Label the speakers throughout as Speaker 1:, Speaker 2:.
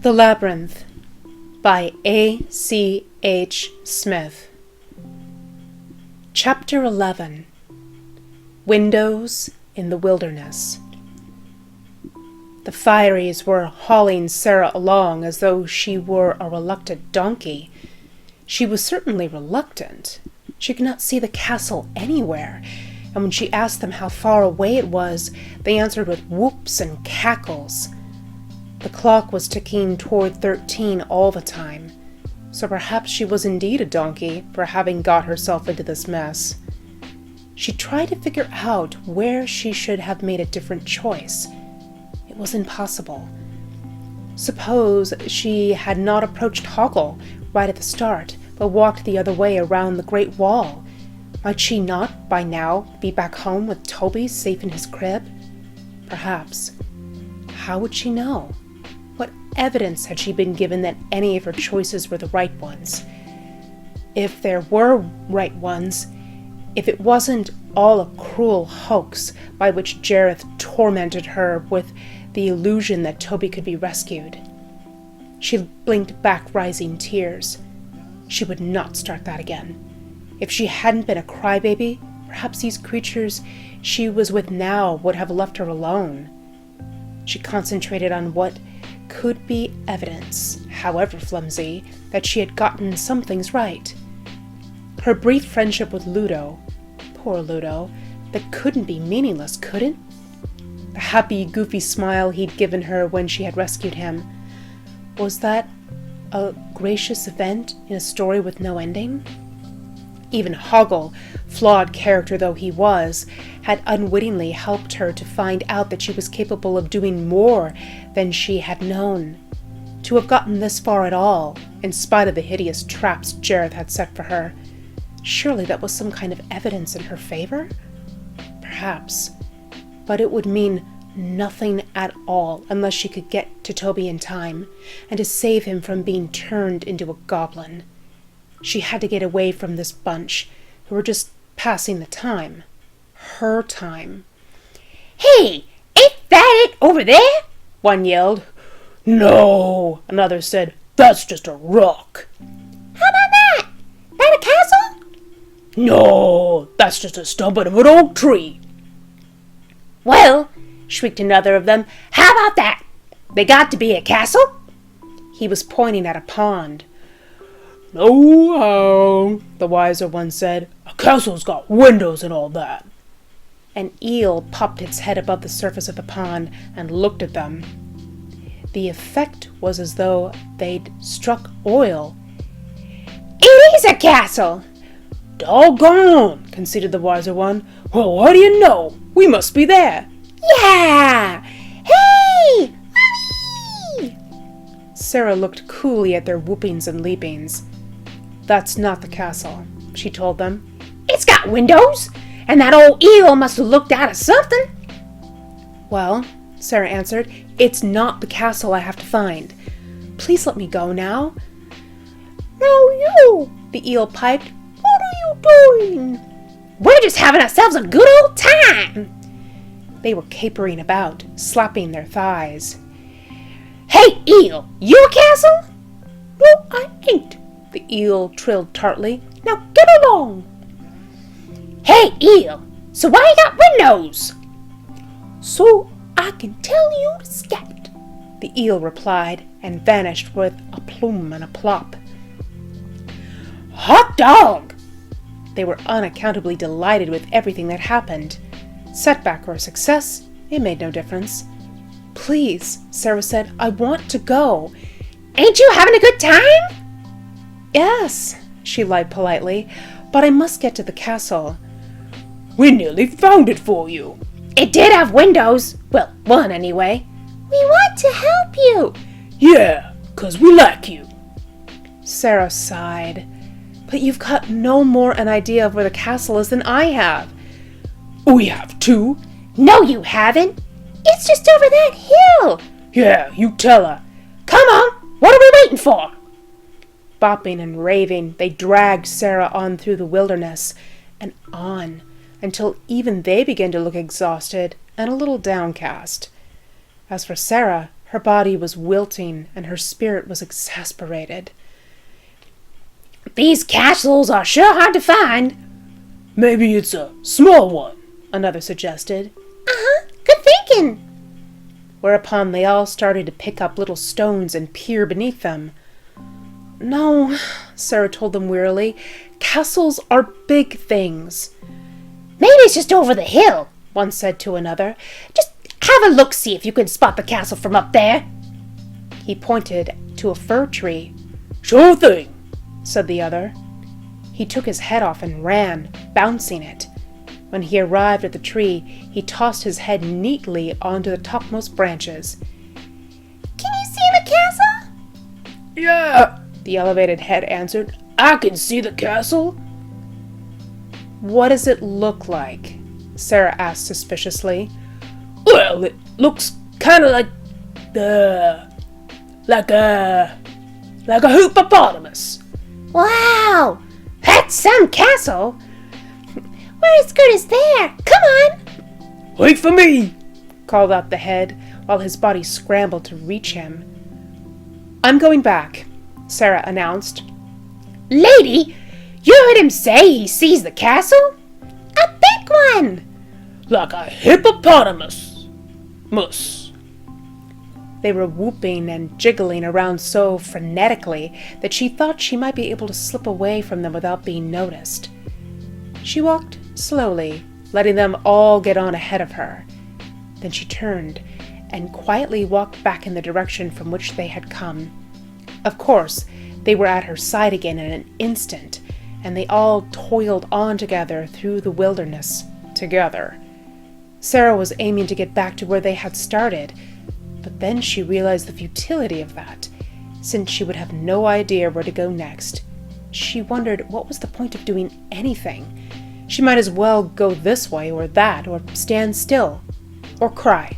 Speaker 1: The Labyrinth by ACH Smith. Chapter 11. Windows in the Wilderness. The Fieries were hauling Sarah along as though she were a reluctant donkey. She was certainly reluctant. She could not see the castle anywhere, and when she asked them how far away it was, they answered with whoops and cackles. The clock was ticking toward 13 all the time, so perhaps she was indeed a donkey for having got herself into this mess. She tried to figure out where she should have made a different choice. It was impossible. Suppose she had not approached Hoggle right at the start, but walked the other way around the Great Wall. Might she not, by now, be back home with Toby safe in his crib? Perhaps. How would she know? What evidence had she been given that any of her choices were the right ones? If there were right ones, if it wasn't all a cruel hoax by which Jareth tormented her with the illusion that Toby could be rescued. She blinked back rising tears. She would not start that again. If she hadn't been a crybaby, perhaps these creatures she was with now would have left her alone. She concentrated on what could be evidence, however flimsy, that she had gotten some things right. Her brief friendship with Ludo, poor Ludo, that couldn't be meaningless, could it? The happy, goofy smile he'd given her when she had rescued him. Was that a gracious event in a story with no ending? Even Hoggle, flawed character though he was, had unwittingly helped her to find out that she was capable of doing more than she had known. To have gotten this far at all, in spite of the hideous traps Jareth had set for her, surely that was some kind of evidence in her favor? Perhaps. But it would mean nothing at all unless she could get to Toby in time, and to save him from being turned into a goblin. She had to get away from this bunch, who were just passing the time. Her time.
Speaker 2: "Hey, ain't that it over there?"
Speaker 1: one yelled. "No," another said. "That's just a rock."
Speaker 2: "How about that? That a castle?"
Speaker 1: "No, that's just a stump of an oak tree."
Speaker 2: "Well," shrieked another of them, "how about that? They got to be a castle?"
Speaker 1: He was pointing at a pond. "No, the wiser one said. "A castle's got windows and all that." An eel popped its head above the surface of the pond and looked at them. The effect was as though they'd struck oil.
Speaker 2: "It is a castle!"
Speaker 1: "Doggone," conceded the wiser one. "Well, what do you know? We must be there."
Speaker 2: "Yeah! Hey! Mommy!"
Speaker 1: Sarah looked coolly at their whoopings and leapings. "That's not the castle," she told them.
Speaker 2: "It's got windows, and that old eel must have looked out of something."
Speaker 1: "Well," Sarah answered, "it's not the castle I have to find. Please let me go now."
Speaker 2: "No, you!"
Speaker 1: the eel piped.
Speaker 2: "What are you doing?" "We're just having ourselves a good old time."
Speaker 1: They were capering about, slapping their thighs.
Speaker 2: "Hey, eel, you a castle?"
Speaker 1: "No, I ain't," the eel trilled tartly. "Now get along."
Speaker 2: "Hey, eel, so why you got windows?"
Speaker 1: "So I can tell you to scat," the eel replied, and vanished with a plume and a plop.
Speaker 2: "Hot dog!"
Speaker 1: They were unaccountably delighted with everything that happened. Setback or success, it made no difference. "Please," Sarah said, "I want to go."
Speaker 2: "Ain't you having a good time?"
Speaker 1: "Yes," she lied politely, "but I must get to the castle."
Speaker 3: "We nearly found it for you."
Speaker 2: "It did have windows. Well, one anyway." "We want to help you."
Speaker 3: "Yeah, 'cause we like you."
Speaker 1: Sarah sighed. "But you've got no more an idea of where the castle is than I have."
Speaker 3: "We have too."
Speaker 2: "No, you haven't. It's just over that hill."
Speaker 3: "Yeah, you tell her."
Speaker 2: "Come on, what are we waiting for?"
Speaker 1: Bopping and raving, they dragged Sarah on through the wilderness, and on, until even they began to look exhausted and a little downcast. As for Sarah, Her body was wilting, and her spirit was exasperated.
Speaker 2: These castles are sure hard to find.
Speaker 3: Maybe it's a small one,
Speaker 1: Another suggested,
Speaker 2: Good thinking.
Speaker 1: whereupon they all started to pick up little stones and peer beneath them. No, Sarah told them wearily. Castles are big things.
Speaker 2: Maybe it's just over the hill, one said to another. Just have a look, see if you can spot the castle from up there.
Speaker 1: He pointed to a fir tree,
Speaker 3: Sure thing.
Speaker 1: said the other. He took his head off and ran, bouncing it. When he arrived at the tree, he tossed his head neatly onto the topmost branches.
Speaker 2: Can you see the castle?
Speaker 3: Yeah,
Speaker 1: The elevated head answered.
Speaker 3: I can see the castle.
Speaker 1: What does it look like? Sarah asked suspiciously.
Speaker 3: Well, it looks kind of like like a hippopotamus.
Speaker 2: Wow, that's some castle. We're as good as there. Come on.
Speaker 3: Wait for me.
Speaker 1: Called out the head, while his body scrambled to reach him. I'm going back, Sarah announced.
Speaker 2: Lady, you heard him say he sees the castle? A big one.
Speaker 3: Like a hippopotamus. Mus.
Speaker 1: They were whooping and jiggling around so frenetically that she thought she might be able to slip away from them without being noticed. She walked slowly, letting them all get on ahead of her. Then she turned and quietly walked back in the direction from which they had come. Of course, they were at her side again in an instant, and they all toiled on together through the wilderness, together. Sarah was aiming to get back to where they had started, but then she realized the futility of that, since she would have no idea where to go next. She wondered what was the point of doing anything. She might as well go this way or that, or stand still, or cry.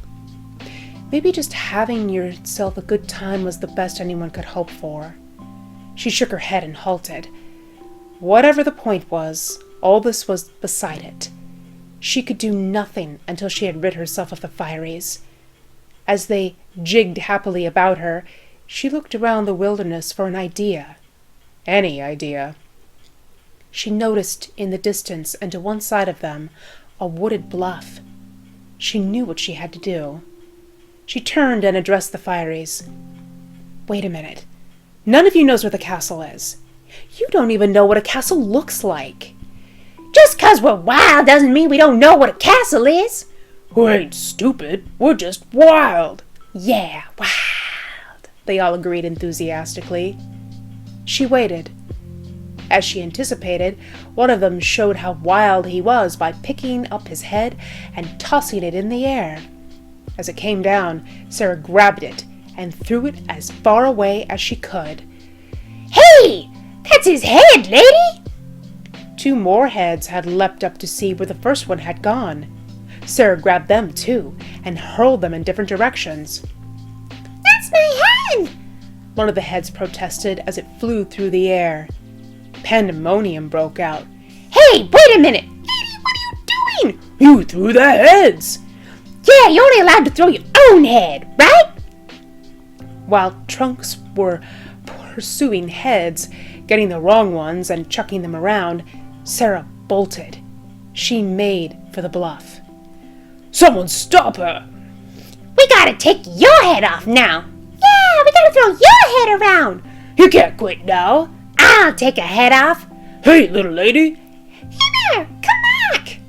Speaker 1: Maybe just having yourself a good time was the best anyone could hope for. She shook her head and halted. Whatever the point was, all this was beside it. She could do nothing until she had rid herself of the Fireys. As they jigged happily about her, she looked around the wilderness for an idea. Any idea. She noticed in the distance and to one side of them a wooded bluff. She knew what she had to do. She turned and addressed the Fireys. Wait a minute. None of you knows where the castle is. You don't even know what a castle looks like.
Speaker 2: Just 'cause we're wild doesn't mean we don't know what a castle is.
Speaker 3: We ain't stupid. We're just wild.
Speaker 1: Yeah, wild, they all agreed enthusiastically. She waited. As she anticipated, one of them showed how wild he was by picking up his head and tossing it in the air. As it came down, Sarah grabbed it and threw it as far away as she could.
Speaker 2: Hey, that's his head, lady.
Speaker 1: 2 more heads had leapt up to see where the first one had gone. Sarah grabbed them too and hurled them in different directions.
Speaker 2: That's my hand.
Speaker 1: One of the heads protested as it flew through the air. Pandemonium broke out.
Speaker 2: Hey, wait a minute. Lady, what are you doing?
Speaker 3: You threw the heads.
Speaker 2: Yeah, you're only allowed to throw your own head, right?
Speaker 1: While trunks were pursuing heads, getting the wrong ones and chucking them around, Sarah bolted. She made for the bluff.
Speaker 3: Someone stop her.
Speaker 2: We gotta take your head off now. Yeah, we gotta throw your head around.
Speaker 3: You can't quit now.
Speaker 2: I'll take a head off.
Speaker 3: Hey, little lady.
Speaker 2: Come here, come back.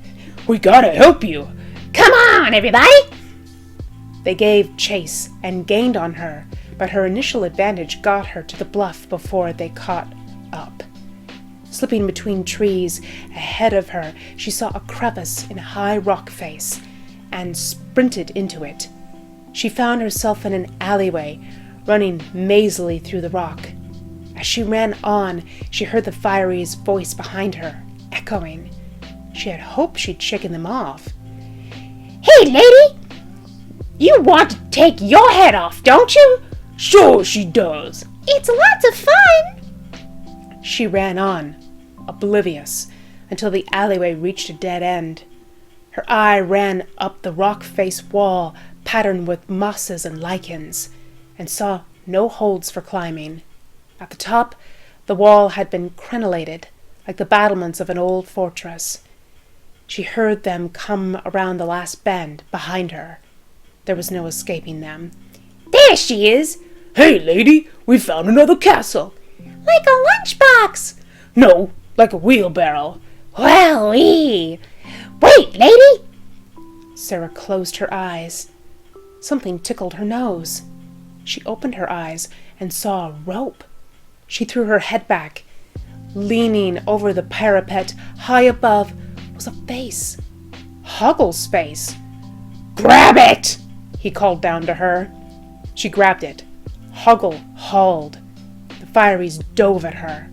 Speaker 3: We gotta help you.
Speaker 2: Come on, everybody.
Speaker 1: They gave chase and gained on her, but her initial advantage got her to the bluff before they caught up. Slipping between trees ahead of her, she saw a crevice in a high rock face and sprinted into it. She found herself in an alleyway, running mazily through the rock. As she ran on, she heard the Fireys' voice behind her, echoing. She had hoped she'd shaken them off.
Speaker 2: Hey, lady! You want to take your head off, don't you?
Speaker 3: Sure she does.
Speaker 2: It's lots of fun.
Speaker 1: She ran on, oblivious, until the alleyway reached a dead end. Her eye ran up the rock face wall, patterned with mosses and lichens, and saw no holds for climbing. At the top, the wall had been crenellated, like the battlements of an old fortress. She heard them come around the last bend behind her. There was no escaping them.
Speaker 2: There she is!
Speaker 3: Hey, lady, we found another castle.
Speaker 2: Like a lunchbox!
Speaker 3: No, like a wheelbarrow.
Speaker 2: Wowee! Wait, lady!
Speaker 1: Sarah closed her eyes. Something tickled her nose. She opened her eyes and saw a rope. She threw her head back. Leaning over the parapet, high above, was a face. Hoggle's face. "Grab it!" he called down to her. She grabbed it. Hoggle hauled. The Fireys dove at her.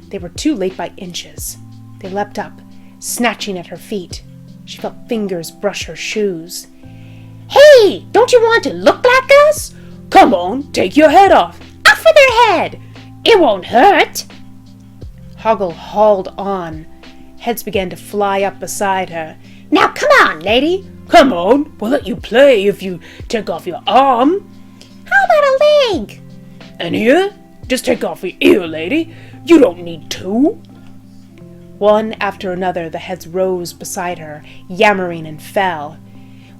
Speaker 1: They were too late by inches. They leapt up, snatching at her feet. She felt fingers brush her shoes.
Speaker 2: Hey, don't you want to look like us?
Speaker 3: Come on, take your head off.
Speaker 2: Off with her head! It won't hurt!
Speaker 1: Hoggle hauled on. Heads began to fly up beside her.
Speaker 2: Now come on, lady!
Speaker 3: Come on, we'll let you play if you take off your arm.
Speaker 2: How about a leg?
Speaker 3: And here, just take off your ear, lady. You don't need two.
Speaker 1: One after another, the heads rose beside her, yammering and fell.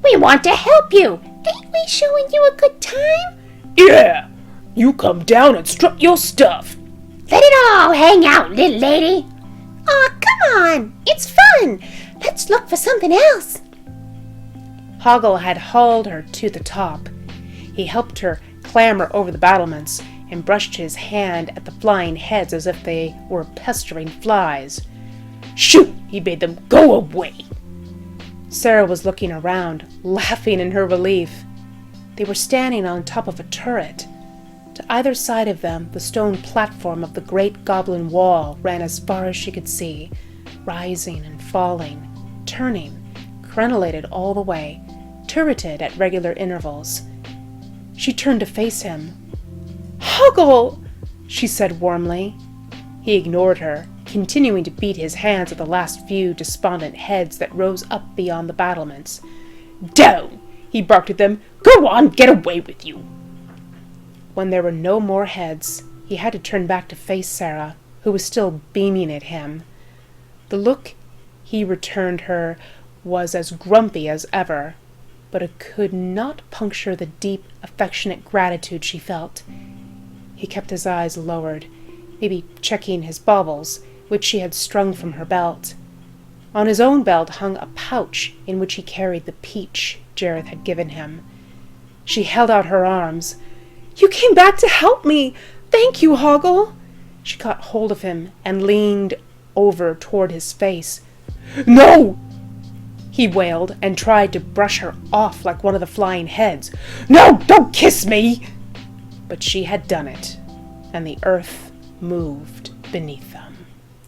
Speaker 2: We want to help you! Ain't we showing you a good time?
Speaker 3: Yeah, you come down and strut your stuff.
Speaker 2: Let it all hang out, little lady! Aw, come on! It's fun! Let's look for something else!
Speaker 1: Hoggle had hauled her to the top. He helped her clamber over the battlements and brushed his hand at the flying heads as if they were pestering flies.
Speaker 3: Shoot, he bade them go away.
Speaker 1: Sarah was looking around, laughing in her relief. They were standing on top of a turret. To either side of them, the stone platform of the great goblin wall ran as far as she could see, rising and falling, turning, crenellated all the way, turreted at regular intervals. She turned to face him. "Hoggle!" she said warmly. He ignored her, continuing to beat his hands at the last few despondent heads that rose up beyond the battlements.
Speaker 3: Down! He barked at them. Go on, get away with you.
Speaker 1: When there were no more heads, he had to turn back to face Sarah, who was still beaming at him. The look he returned her was as grumpy as ever, but it could not puncture the deep, affectionate gratitude she felt. He kept his eyes lowered, maybe checking his baubles, which she had strung from her belt. On his own belt hung a pouch in which he carried the peach Jareth had given him. She held out her arms. "You came back to help me! Thank you, Hoggle!" She caught hold of him and leaned over toward his face.
Speaker 3: No!
Speaker 1: He wailed and tried to brush her off like one of the flying heads.
Speaker 3: No, don't kiss me!
Speaker 1: But she had done it, and the earth moved beneath them.